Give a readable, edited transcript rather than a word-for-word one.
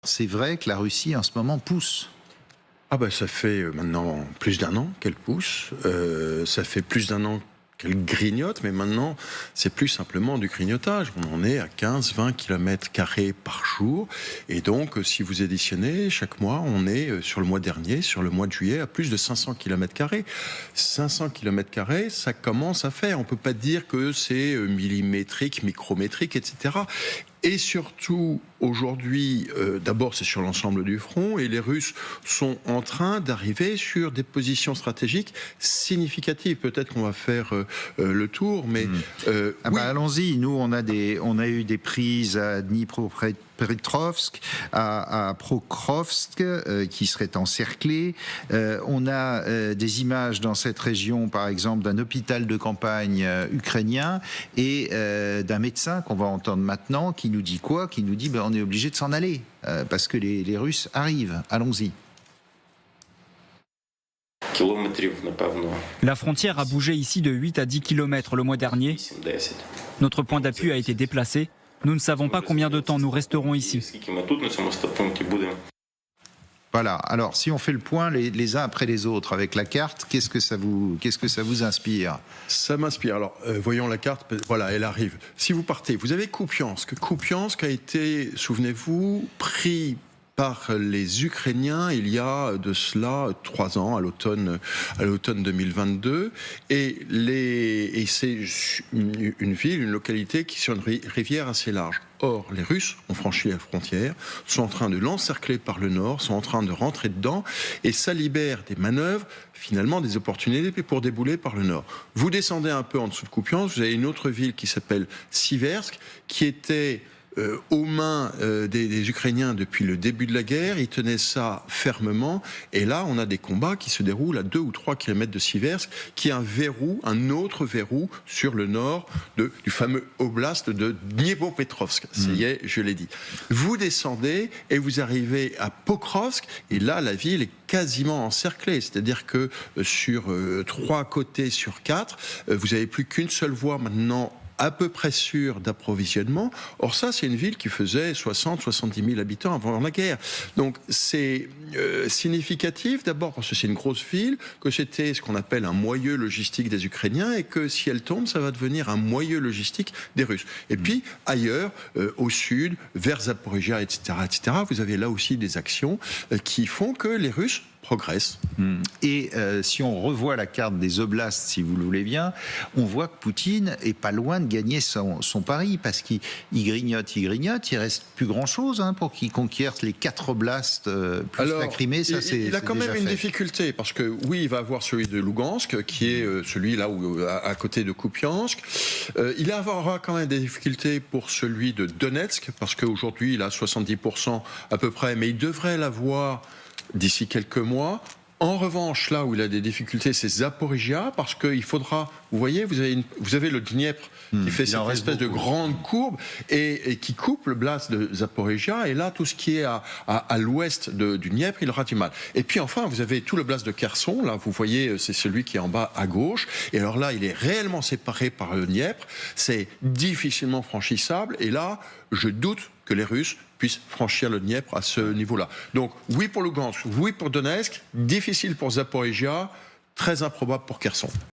C'est vrai que la Russie en ce moment pousse. Ah bah ça fait maintenant plus d'un an qu'elle pousse, ça fait plus d'un an qu'elle grignote, mais maintenant c'est plus simplement du grignotage. On en est à 15-20 km² par jour, et donc si vous additionnez, chaque mois on est sur le mois dernier, sur le mois de juillet, à plus de 500 km². 500 km², ça commence à faire. On peut pas dire que c'est millimétrique, micrométrique, etc. Et surtout, aujourd'hui, d'abord c'est sur l'ensemble du front, et les Russes sont en train d'arriver sur des positions stratégiques significatives. Peut-être qu'on va faire le tour, mais... oui. Allons-y, nous on a eu des prises à Dnipropetrovsk, à Pokrovsk, qui seraient encerclés. On a des images dans cette région, par exemple, d'un hôpital de campagne ukrainien et d'un médecin qu'on va entendre maintenant qui nous dit quoi? Qui nous dit on est obligé de s'en aller parce que les Russes arrivent. Allons-y. La frontière a bougé ici de 8 à 10 km le mois dernier. Notre point d'appui a été déplacé. Nous ne savons pas combien de temps nous resterons ici. Voilà, alors si on fait le point les uns après les autres avec la carte, qu'est-ce que ça vous inspire? Ça m'inspire. Alors, voyons la carte, voilà, elle arrive. Si vous partez, vous avez Kupiansk. Kupiansk a été, souvenez-vous, pris par les Ukrainiens il y a de cela 3 ans, à l'automne 2022, et c'est une ville, une localité qui est sur une rivière assez large. Or, les Russes ont franchi la frontière, sont en train de l'encercler par le nord, sont en train de rentrer dedans, et ça libère des manœuvres, finalement des opportunités pour débouler par le nord. Vous descendez un peu en dessous de Kupiansk, vous avez une autre ville qui s'appelle Siversk, qui était aux mains des Ukrainiens depuis le début de la guerre. Ils tenaient ça fermement, et là on a des combats qui se déroulent à 2 ou 3 km de Siversk, qui est un autre verrou sur le nord du fameux oblast de Dnipropetrovsk. Ça y est, je l'ai dit. Vous descendez et vous arrivez à Pokrovsk, et là la ville est quasiment encerclée, c'est-à-dire que sur 3 côtés sur 4, vous n'avez plus qu'une seule voie maintenant à peu près sûr d'approvisionnement. Or ça, c'est une ville qui faisait 60-70 000 habitants avant la guerre. Donc c'est significatif, d'abord parce que c'est une grosse ville, que c'était ce qu'on appelle un moyeu logistique des Ukrainiens, et que si elle tombe, ça va devenir un moyeu logistique des Russes. Et puis ailleurs, au sud, vers Zaporijia, etc., vous avez là aussi des actions qui font que les Russes progresse. Et si on revoit la carte des oblasts, si vous le voulez bien, on voit que Poutine est pas loin de gagner son pari, parce qu'il grignote, il reste plus grand-chose pour qu'il conquiert les 4 oblasts plus la Crimée. Ça, il a quand même une difficulté, parce que oui, il va avoir celui de Lugansk, qui est celui là où, à côté de Kupiansk. Il aura quand même des difficultés pour celui de Donetsk, parce qu'aujourd'hui il a 70% à peu près, mais il devrait l'avoir d'ici quelques mois. En revanche, là où il a des difficultés, c'est Zaporijia, parce qu'il faudra, vous voyez, vous avez le Dniepr qui fait cette espèce de grande courbe et qui coupe le blast de Zaporijia, et là, tout ce qui est à l'ouest du Dniepr, il aura du mal. Et puis enfin, vous avez tout le blast de Kherson, là, vous voyez, c'est celui qui est en bas à gauche, et alors là, il est réellement séparé par le Dniepr, c'est difficilement franchissable, et là, je doute que les Russes puissent franchir le Dniepr à ce niveau-là. Donc oui pour Lugansk, oui pour Donetsk, difficile pour Zaporijia, très improbable pour Kherson.